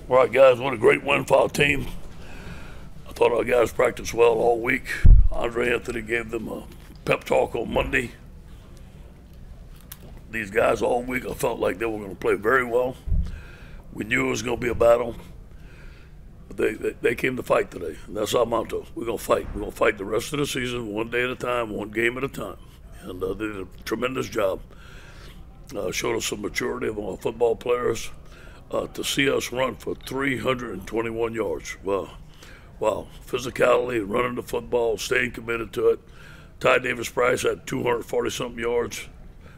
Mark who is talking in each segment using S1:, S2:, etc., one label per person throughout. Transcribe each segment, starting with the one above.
S1: All right, guys, what a great win for our team. I thought our guys practiced well all week. Andre Anthony gave them a pep talk on Monday. These guys all week, I felt like they were going to play very well. We knew it was going to be a battle. But they came to fight today, and that's our motto. We're going to fight. We're going to fight the rest of the season, one day at a time, one game at a time. And they did a tremendous job. Showed us some maturity of our football players. To see us run for 321 yards. Wow. Physicality, running the football, staying committed to it. Ty Davis-Price had 240-something yards.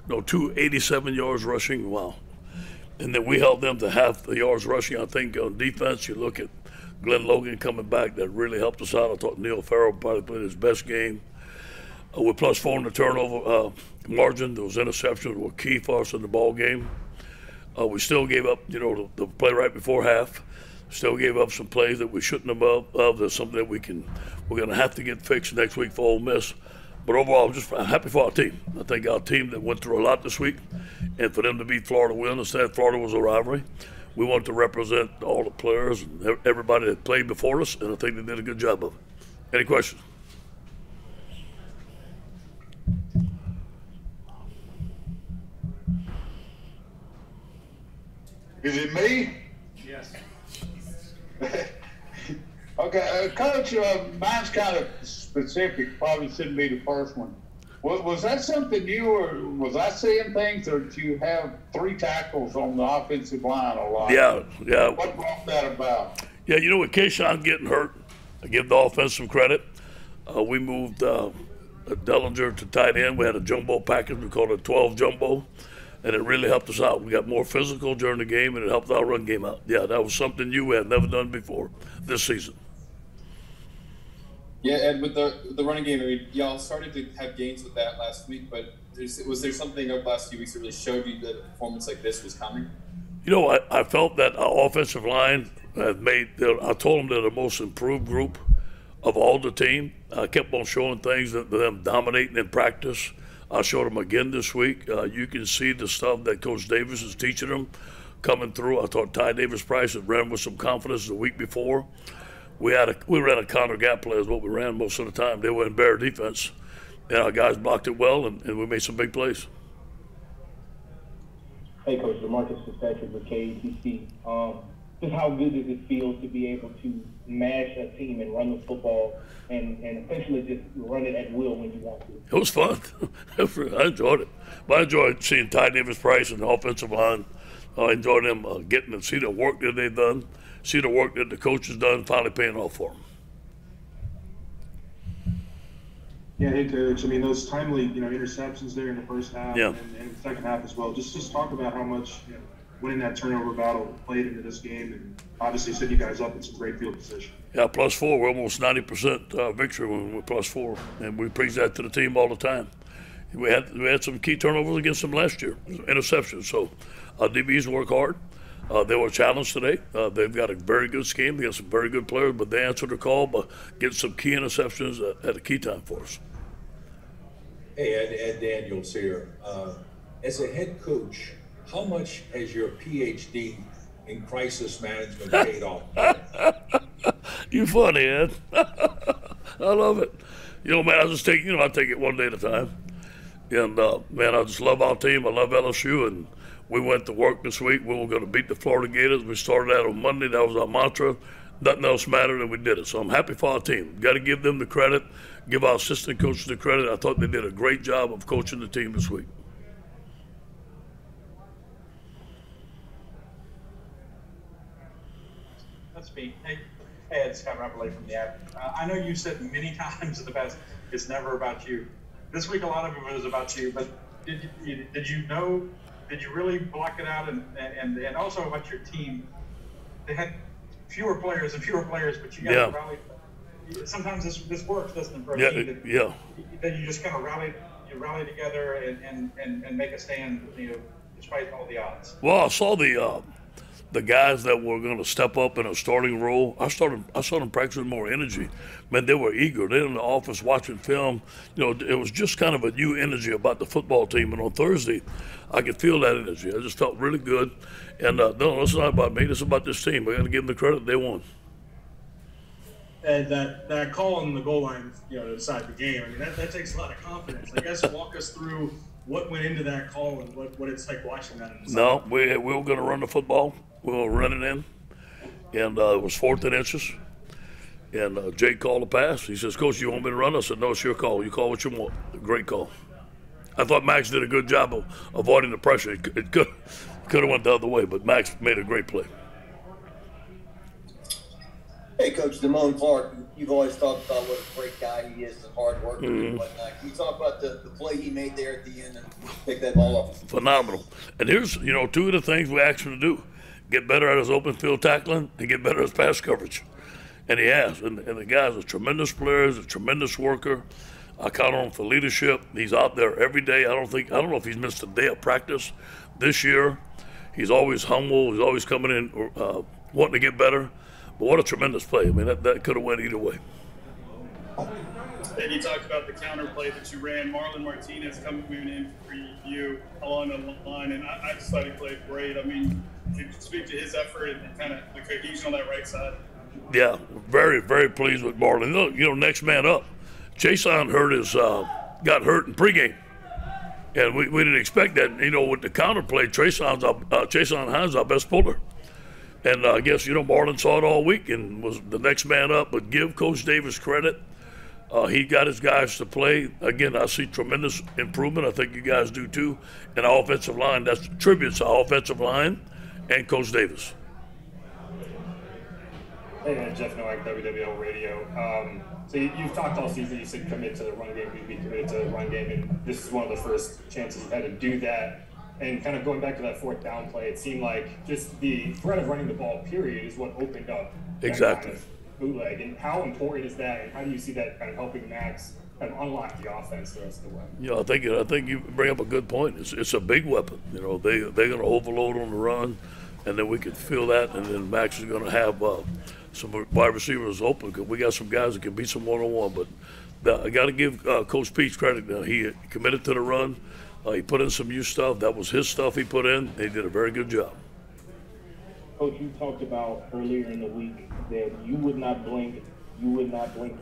S1: No, 287 yards rushing. Wow. And then we held them to half the yards rushing. I think on defense, you look at Glenn Logan coming back. That really helped us out. I thought Neil Farrell probably played his best game. We're +4 in the turnover margin. Those interceptions were key for us in the ball game. We still gave up, the play right before half. Still gave up some plays that we shouldn't have. There's something that we're going to have to get fixed next week for Ole Miss. But overall, I'm just happy for our team. I think our team that went through a lot this week, and for them to beat Florida, we understand Florida was a rivalry. We want to represent all the players and everybody that played before us, and I think they did a good job of it. Any questions?
S2: Is it me?
S3: Yes.
S2: Okay, Coach, mine's kind of specific. Probably shouldn't be the first one. Was that something new, or was I seeing things, or did you have 3 tackles on the offensive line a lot?
S1: Yeah.
S2: What brought that about?
S1: Yeah, with Kayshawn getting hurt, I give the offense some credit. We moved Dellinger to tight end. We had a jumbo package. We called it 12 jumbo. And it really helped us out. We got more physical during the game, and it helped our run game out. Yeah, that was something new we had never done before this season.
S4: Yeah, and with the running game, I mean, y'all started to have gains with that last week, but was there something over the last few weeks that really showed you that a performance like this was coming?
S1: I felt that our offensive line had I told them they're the most improved group of all the team. I kept on showing things that them dominating in practice. I showed them again this week. You can see the stuff that Coach Davis is teaching them coming through. I thought Ty Davis-Price had ran with some confidence the week before. We ran a counter gap play is what we ran most of the time. They were in bear defense, and our guys blocked it well, and we made some big plays.
S5: Hey, Coach, DeMarcus Fitzpatrick with KATC. Just how good does it feel to be able to mash a team and run the football and essentially just run it at will when you want to?
S1: It was fun. I enjoyed it. But I enjoyed seeing Ty Davis-Price and the offensive line. I enjoyed them getting to see the work that they've done, see the work that the coach has done, finally paying off for them.
S6: Yeah, hey, Coach. I mean, those timely, interceptions there in the first half and the second half as well. Just talk about how much, winning that turnover battle played into this game, and obviously set you guys up in some great field position.
S1: Yeah, +4. We're almost 90% victory when we're +4, and we preach that to the team all the time. We had some key turnovers against them last year, interceptions. So our DBs work hard. They were challenged today. They've got a very good scheme. They got some very good players, but they answered the call by getting some key interceptions at a key time for us.
S7: Hey, Ed Daniels here. As a head coach, how much has your PhD in crisis management paid off?
S1: You funny, Ed. I love it. Man, I take it one day at a time. And, man, I just love our team. I love LSU, and we went to work this week. We were going to beat the Florida Gators. We started out on Monday. That was our mantra. Nothing else mattered, and we did it. So I'm happy for our team. Got to give them the credit, give our assistant coaches the credit. I thought they did a great job of coaching the team this week.
S3: That's me. Hey, it's Scott Rappelé from the app. I know you said many times in the past, it's never about you. This week, a lot of it was about you, but did you really block it out? And also about your team, they had fewer players and fewer players, but you got to rally. Sometimes this works, doesn't it, for a team? That you just kind of rally together and make a stand, despite all the odds.
S1: Well, I saw the the guys that were going to step up in a starting role, I saw them practice with more energy. Man, they were eager. They're in the office watching film. You know, it was just kind of a new energy about the football team. And on Thursday, I could feel that energy. I just felt really good. And no, it's not about me. It's about this team. I got to give them the credit they won.
S8: And that call on the goal line, you know, to decide the game, I mean, that takes a lot of confidence. I guess walk us through what went into that call and what it's like watching that.
S1: No, we were going to run the football. We were running in, and it was 4th and inches. And Jake called a pass. He says, "Coach, you want me to run?" I said, "No, it's your call. You call what you want." Great call. I thought Max did a good job of avoiding the pressure. It could have went the other way, but Max made a great play.
S9: Hey, Coach Damone Clark, you've always talked about what a great guy he is and hard worker and whatnot. Can you talk about the play he made there at the end and pick that ball off?
S1: Phenomenal. And here's, you know, 2 of the things we asked him to do: get better at his open field tackling and get better at his pass coverage. And he has. And the guy's a tremendous player, he's a tremendous worker. I count on him for leadership. He's out there every day. I don't know if he's missed a day of practice this year. He's always humble. He's always coming in wanting to get better. But what a tremendous play. I mean, that could have went either way.
S10: And you talked about the counter play that you ran. Marlon Martinez coming in for you along the line, and I just thought he played great. I mean, can you speak to his effort and kind of the cohesion on that right side?
S1: Yeah, very, very pleased with Marlon. You know, next man up. Jason got hurt in pregame, and we didn't expect that. You know, with the counter play, Jason Hines our best puller. And I guess, you know, Marlon saw it all week and was the next man up. But give Coach Davis credit. He got his guys to play. Again, I see tremendous improvement. I think you guys do too. And our offensive line, that's tributes to our offensive line and Coach Davis.
S11: Hey, Jeff Nowak, WWL Radio. So you've talked all season, you said commit to the run game, you'd be committed to the run game, and this is one of the first chances you've had to do that. And kind of going back to that 4th down play, it seemed like just the threat of running the ball, period, is what opened up
S1: exactly
S11: that kind of bootleg. And how important is that, and how do you see that kind of helping Max kind of unlock the offense the rest of the way?
S1: You know, I think you bring up a good point. It's a big weapon. You know, they're going to overload on the run, and then we can feel that, and then Max is going to have some wide receivers open because we got some guys that can beat some one-on-one. But I got to give Coach Peach credit. He committed to the run. He put in some new stuff. That was his stuff he put in. He did a very good job.
S5: Coach, you talked about earlier in the week that you would not blink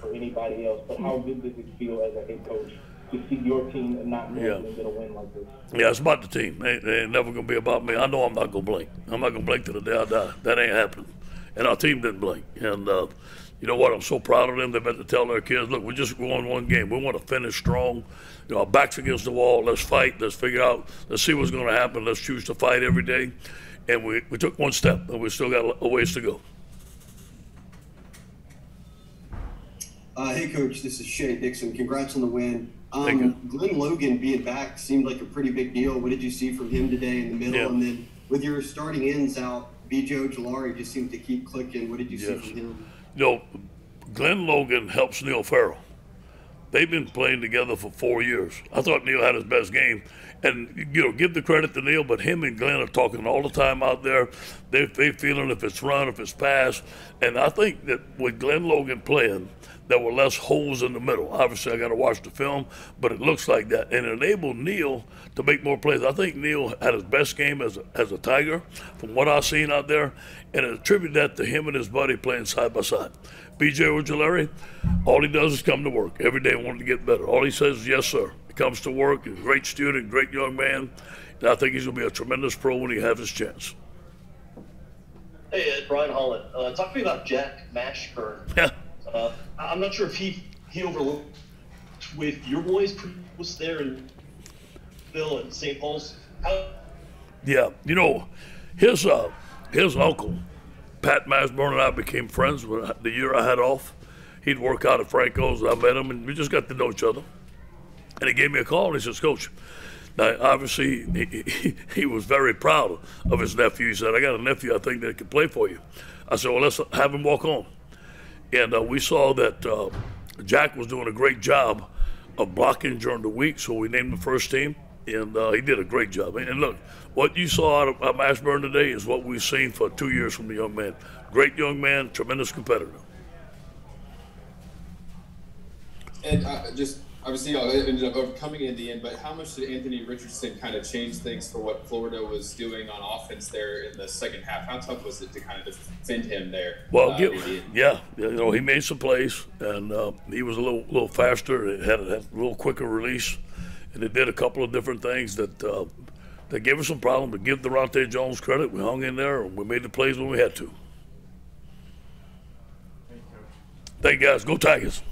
S5: for anybody else. But how good does it feel as a head coach to see your team not get a win like this?
S1: Yeah, it's about the team. It ain't never going to be about me. I know I'm not going to blink. I'm not going to blink to the day I die. That ain't happening. And our team didn't blink. And you know what? I'm so proud of them. They've had to tell their kids, look, we're just going one game. We want to finish strong. You know, our backs against the wall. Let's fight. Let's figure out. Let's see what's going to happen. Let's choose to fight every day. And we took one step, and we still got a ways to go.
S12: Hey, Coach. This is Shea Dixon. Congrats on the win.
S1: Thank you.
S12: Glenn Logan being back seemed like a pretty big deal. What did you see from him today in the middle?
S1: Yeah.
S12: And then with your starting ends out, B.J. Ojulari just seemed to keep clicking. What did you see from him?
S1: You know, Glenn Logan helps Neil Farrell. They've been playing together for 4 years. I thought Neil had his best game. And, you know, give the credit to Neil, but him and Glenn are talking all the time out there. They're feeling if it's run, if it's pass. And I think that with Glenn Logan playing, there were less holes in the middle. Obviously, I got to watch the film, but it looks like that. And it enabled Neil to make more plays. I think Neil had his best game as a Tiger from what I've seen out there, and I attribute that to him and his buddy playing side by side. B.J. Ojulari, all he does is come to work. Every day wanting to get better. All he says is, yes, sir. He comes to work. He's a great student, great young man. And I think he's going to be a tremendous pro when he has his chance.
S13: Hey, Ed, Brian Holland. Talk to me about Jack Mashburn.
S1: Yeah.
S13: I'm not sure if he overlooked with your boys was there and Phil and St. Paul's.
S1: Yeah, you know, his uncle, Pat Mashburn, and I became friends the year I had off. He'd work out at Franco's. I met him, and we just got to know each other. And he gave me a call, and he says, Coach, now, obviously, he was very proud of his nephew. He said, I got a nephew I think that can play for you. I said, well, let's have him walk on. And we saw that Jack was doing a great job of blocking during the week, so we named the first team. And he did a great job. And look, what you saw out of Ashburn today is what we've seen for 2 years from the young man. Great young man, tremendous competitor.
S4: And just obviously, y'all ended up overcoming it in the end. But how much did Anthony Richardson kind of change things for what Florida was doing on offense there in the second half? How tough was it to kind of defend him there?
S1: Well, yeah, you know, he made some plays, and he was a little faster. It had a little quicker release, and it did a couple of different things that gave us some problem. To give Durante Jones credit, we hung in there and we made the plays when we had to. Thank you, guys. Go Tigers.